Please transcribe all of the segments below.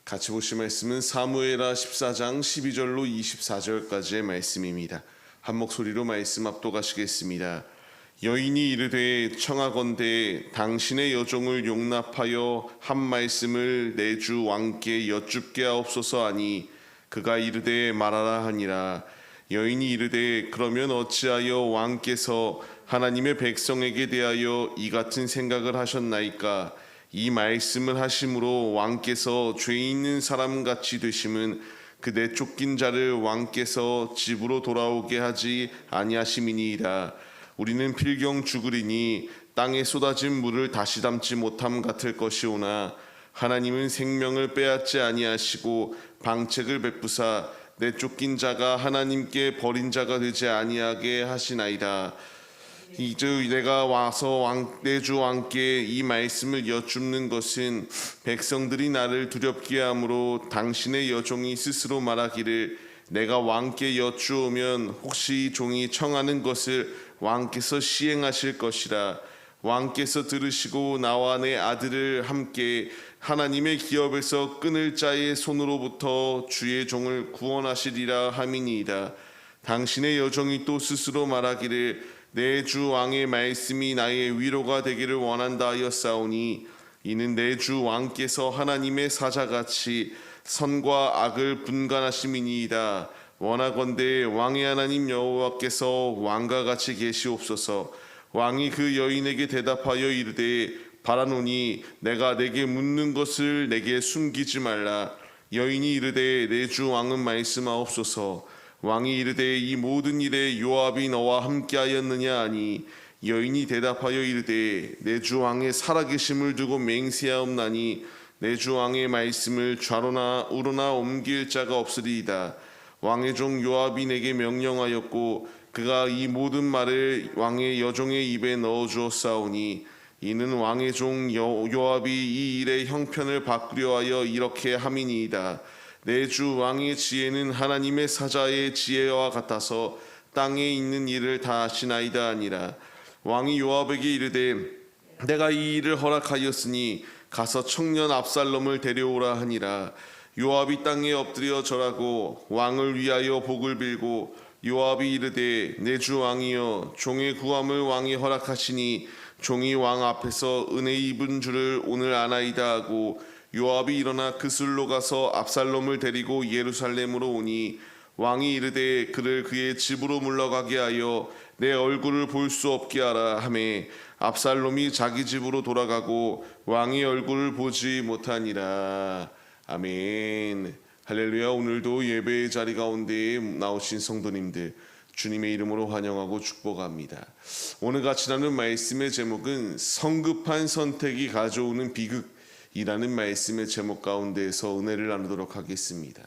같이 보실 말씀은 사무엘하 14장 12절로 24절까지의 말씀입니다. 한 목소리로 말씀 압독하시겠습니다. 여인이 이르되 청하건대 당신의 여종을 용납하여 한 말씀을 내 주 왕께 여쭙게 하옵소서 하니 그가 이르되 말하라 하니라. 여인이 이르되 그러면 어찌하여 왕께서 하나님의 백성에게 대하여 이 같은 생각을 하셨나이까? 이 말씀을 하심으로 왕께서 죄 있는 사람같이 되심은 그 내쫓긴 자를 왕께서 집으로 돌아오게 하지 아니하심이니이다. 우리는 필경 죽으리니 땅에 쏟아진 물을 다시 담지 못함 같을 것이오나 하나님은 생명을 빼앗지 아니하시고 방책을 베푸사 내쫓긴 자가 하나님께 버린 자가 되지 아니하게 하시나이다. 이제 내가 와서 내 주 왕께 이 말씀을 여쭙는 것은 백성들이 나를 두렵게 함으로 당신의 여종이 스스로 말하기를 내가 왕께 여쭈오면 혹시 종이 청하는 것을 왕께서 시행하실 것이라. 왕께서 들으시고 나와 내 아들을 함께 하나님의 기업에서 끊을 자의 손으로부터 주의 종을 구원하시리라 함이니이다. 당신의 여종이 또 스스로 말하기를 내 주 왕의 말씀이 나의 위로가 되기를 원한다 하였사오니 이는 내 주 왕께서 하나님의 사자같이 선과 악을 분간하심이니이다. 원하건대 왕의 하나님 여호와께서 왕과 같이 계시옵소서. 왕이 그 여인에게 대답하여 이르되 바라노니 내가 내게 묻는 것을 내게 숨기지 말라. 여인이 이르되 내 주 왕은 말씀하옵소서. 왕이 이르되 이 모든 일에 요압이 너와 함께하였느냐 하니 여인이 대답하여 이르되 내 주 왕의 살아계심을 두고 맹세하옵나니 내 주 왕의 말씀을 좌로나 우로나 옮길 자가 없으리이다. 왕의 종 요압이 내게 명령하였고 그가 이 모든 말을 왕의 여종의 입에 넣어 주었사오니 이는 왕의 종 요압이 이 일의 형편을 바꾸려 하여 이렇게 함이니이다. 내 주 왕의 지혜는 하나님의 사자의 지혜와 같아서 땅에 있는 일을 다 아시나이다 아니라. 왕이 요압에게 이르되 내가 이 일을 허락하였으니 가서 청년 압살롬을 데려오라 하니라. 요압이 땅에 엎드려 절하고 왕을 위하여 복을 빌고 요압이 이르되 내 주 왕이여 종의 구함을 왕이 허락하시니 종이 왕 앞에서 은혜 입은 줄을 오늘 아나이다 하고 요압이 일어나 그술로 가서 압살롬을 데리고 예루살렘으로 오니 왕이 이르되 그를 그의 집으로 물러가게 하여 내 얼굴을 볼 수 없게 하라 하매 압살롬이 자기 집으로 돌아가고 왕의 얼굴을 보지 못하니라. 아멘. 할렐루야. 오늘도 예배의 자리 가운데 나오신 성도님들 주님의 이름으로 환영하고 축복합니다. 오늘 같이 나눈 말씀의 제목은 성급한 선택이 가져오는 비극이라는 말씀의 제목 가운데에서 은혜를 나누도록 하겠습니다.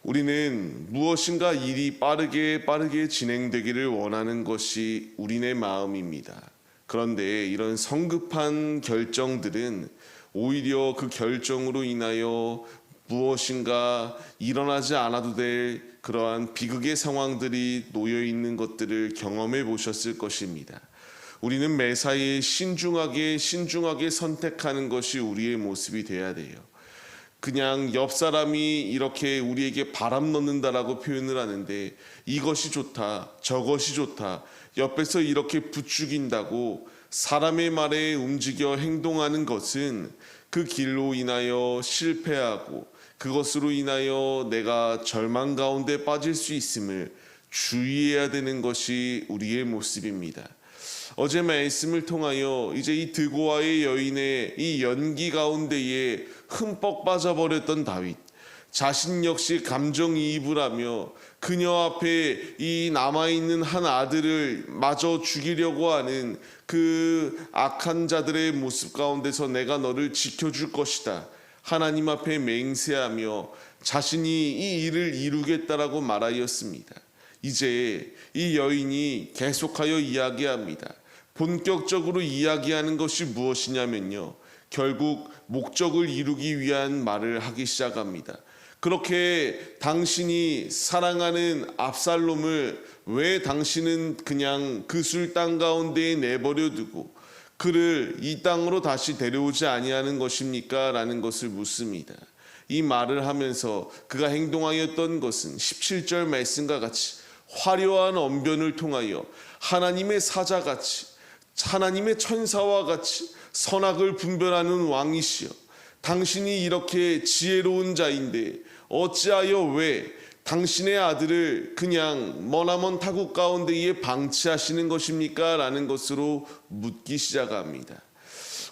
우리는 무엇인가 일이 빠르게 진행되기를 원하는 것이 우리네 마음입니다. 그런데 이런 성급한 결정들은 오히려 그 결정으로 인하여 무엇인가 일어나지 않아도 될 그러한 비극의 상황들이 놓여 있는 것들을 경험해 보셨을 것입니다. 우리는 매사에 신중하게 선택하는 것이 우리의 모습이 돼야 돼요. 그냥 옆 사람이 이렇게 우리에게 바람 넣는다라고 표현을 하는데 이것이 좋다, 저것이 좋다, 옆에서 이렇게 부추긴다고 사람의 말에 움직여 행동하는 것은 그 길로 인하여 실패하고 그것으로 인하여 내가 절망 가운데 빠질 수 있음을 주의해야 되는 것이 우리의 모습입니다. 어제 말씀을 통하여 이제 이 드고아의 여인의 이 연기 가운데에 흠뻑 빠져버렸던 다윗, 자신 역시 감정이입을 하며 그녀 앞에 이 남아있는 한 아들을 마저 죽이려고 하는 그 악한 자들의 모습 가운데서 내가 너를 지켜줄 것이다 하나님 앞에 맹세하며 자신이 이 일을 이루겠다라고 말하였습니다. 이제 이 여인이 계속하여 이야기합니다. 본격적으로 이야기하는 것이 무엇이냐면요, 결국 목적을 이루기 위한 말을 하기 시작합니다. 그렇게 당신이 사랑하는 압살롬을 왜 당신은 그냥 그술 땅 가운데에 내버려 두고 그를 이 땅으로 다시 데려오지 아니하는 것입니까? 라는 것을 묻습니다. 이 말을 하면서 그가 행동하였던 것은 17절 말씀과 같이 화려한 언변을 통하여 하나님의 사자같이 하나님의 천사와 같이 선악을 분별하는 왕이시여, 당신이 이렇게 지혜로운 자인데 어찌하여 왜 당신의 아들을 그냥 머나먼 타국 가운데에 방치하시는 것입니까? 라는 것으로 묻기 시작합니다.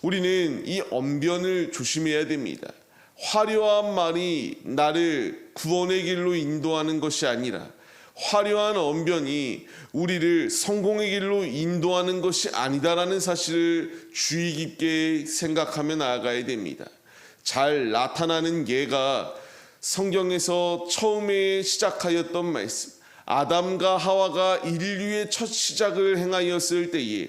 우리는 이 언변을 조심해야 됩니다. 화려한 말이 나를 구원의 길로 인도하는 것이 아니라 화려한 언변이 우리를 성공의 길로 인도하는 것이 아니다라는 사실을 주의 깊게 생각하며 나아가야 됩니다. 잘 나타나는 예가 성경에서 처음에 시작하였던 말씀, 아담과 하와가 인류의 첫 시작을 행하였을 때에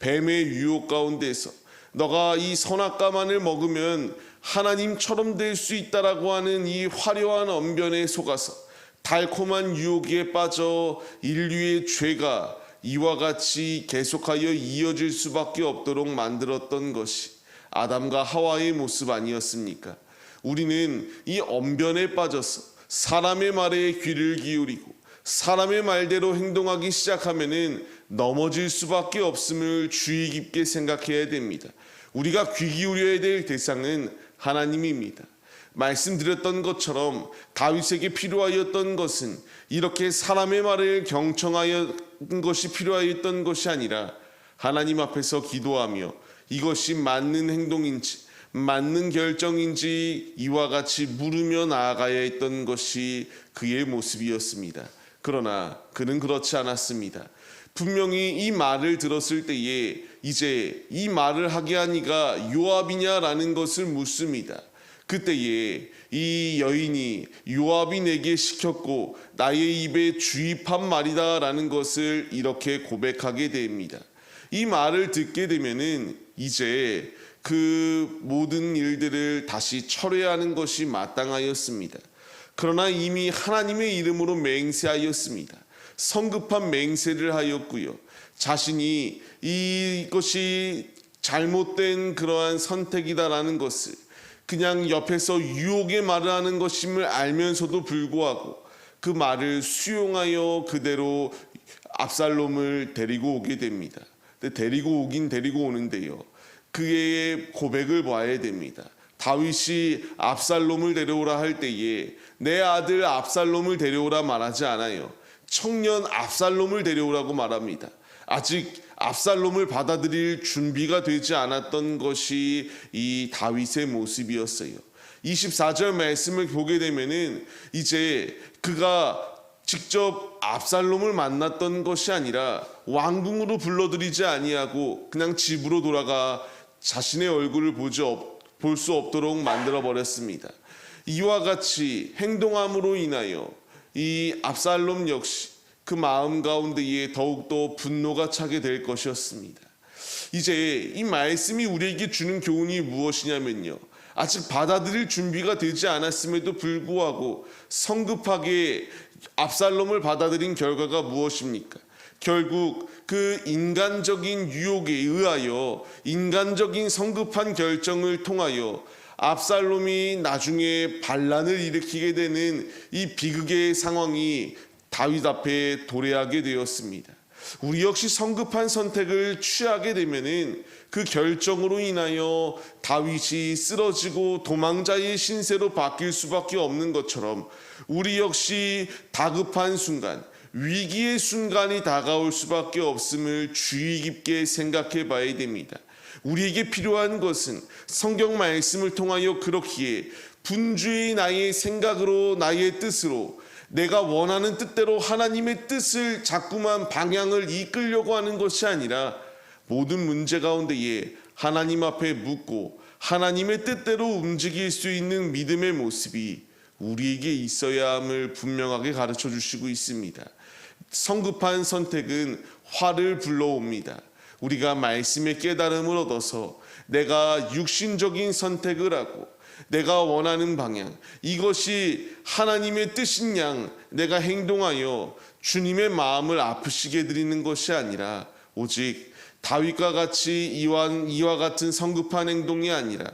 뱀의 유혹 가운데서 너가 이 선악과만을 먹으면 하나님처럼 될 수 있다라고 하는 이 화려한 언변에 속아서 달콤한 유혹에 빠져 인류의 죄가 이와 같이 계속하여 이어질 수밖에 없도록 만들었던 것이 아담과 하와의 모습 아니었습니까? 우리는 이 언변에 빠져서 사람의 말에 귀를 기울이고 사람의 말대로 행동하기 시작하면은 넘어질 수밖에 없음을 주의 깊게 생각해야 됩니다. 우리가 귀 기울여야 될 대상은 하나님입니다. 말씀드렸던 것처럼 다윗에게 필요하였던 것은 이렇게 사람의 말을 경청하였던 것이 필요하였던 것이 아니라 하나님 앞에서 기도하며 이것이 맞는 행동인지 맞는 결정인지 이와 같이 물으며 나아가야 했던 것이 그의 모습이었습니다. 그러나 그는 그렇지 않았습니다. 분명히 이 말을 들었을 때에 이제 이 말을 하게 한 이가 요압이냐라는 것을 묻습니다. 그때에 이 여인이 요압이 내게 시켰고 나의 입에 주입한 말이다라는 것을 이렇게 고백하게 됩니다. 이 말을 듣게 되면은 이제 그 모든 일들을 다시 철회하는 것이 마땅하였습니다. 그러나 이미 하나님의 이름으로 맹세하였습니다. 성급한 맹세를 하였고요. 자신이 이것이 잘못된 그러한 선택이다라는 것을 그냥 옆에서 유혹의 말을 하는 것임을 알면서도 불구하고 그 말을 수용하여 그대로 압살롬을 데리고 오게 됩니다. 근데 데리고 오긴 데리고 오는데요. 그의 고백을 봐야 됩니다. 다윗이 압살롬을 데려오라 할 때에 내 아들 압살롬을 데려오라 말하지 않아요. 청년 압살롬을 데려오라고 말합니다. 아직 압살롬을 받아들일 준비가 되지 않았던 것이 이 다윗의 모습이었어요. 24절 말씀을 보게 되면은 이제 그가 직접 압살롬을 만났던 것이 아니라 왕궁으로 불러들이지 아니하고 그냥 집으로 돌아가 자신의 얼굴을 볼 수 없도록 만들어 버렸습니다. 이와 같이 행동함으로 인하여 이 압살롬 역시 그 마음 가운데에 더욱더 분노가 차게 될 것이었습니다. 이제 이 말씀이 우리에게 주는 교훈이 무엇이냐면요, 아직 받아들일 준비가 되지 않았음에도 불구하고 성급하게 압살롬을 받아들인 결과가 무엇입니까? 결국 그 인간적인 유혹에 의하여 인간적인 성급한 결정을 통하여 압살롬이 나중에 반란을 일으키게 되는 이 비극의 상황이 다윗 앞에 도래하게 되었습니다. 우리 역시 성급한 선택을 취하게 되면은 그 결정으로 인하여 다윗이 쓰러지고 도망자의 신세로 바뀔 수밖에 없는 것처럼 우리 역시 다급한 순간, 위기의 순간이 다가올 수밖에 없음을 주의 깊게 생각해 봐야 됩니다. 우리에게 필요한 것은 성경 말씀을 통하여 그렇기에 분주히 나의 생각으로 나의 뜻으로 내가 원하는 뜻대로 하나님의 뜻을 자꾸만 방향을 이끌려고 하는 것이 아니라 모든 문제 가운데에 하나님 앞에 묻고 하나님의 뜻대로 움직일 수 있는 믿음의 모습이 우리에게 있어야 함을 분명하게 가르쳐 주시고 있습니다. 성급한 선택은 화를 불러옵니다. 우리가 말씀의 깨달음을 얻어서 내가 육신적인 선택을 하고 내가 원하는 방향, 이것이 하나님의 뜻인 양 내가 행동하여 주님의 마음을 아프시게 드리는 것이 아니라 오직 다윗과 같이 이와 같은 성급한 행동이 아니라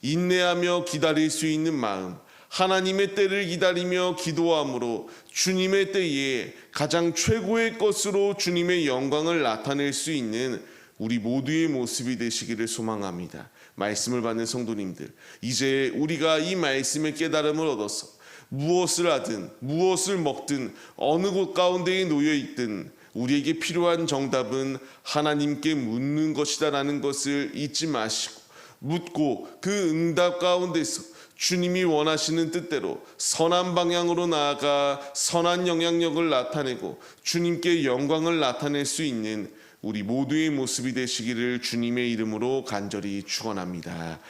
인내하며 기다릴 수 있는 마음, 하나님의 때를 기다리며 기도함으로 주님의 때에 가장 최고의 것으로 주님의 영광을 나타낼 수 있는 우리 모두의 모습이 되시기를 소망합니다. 말씀을 받는 성도님들, 이제 우리가 이 말씀의 깨달음을 얻어서 무엇을 하든 무엇을 먹든 어느 곳 가운데에 놓여 있든 우리에게 필요한 정답은 하나님께 묻는 것이다라는 것을 잊지 마시고, 묻고 그 응답 가운데서 주님이 원하시는 뜻대로 선한 방향으로 나아가 선한 영향력을 나타내고 주님께 영광을 나타낼 수 있는 우리 모두의 모습이 되시기를 주님의 이름으로 간절히 축원합니다.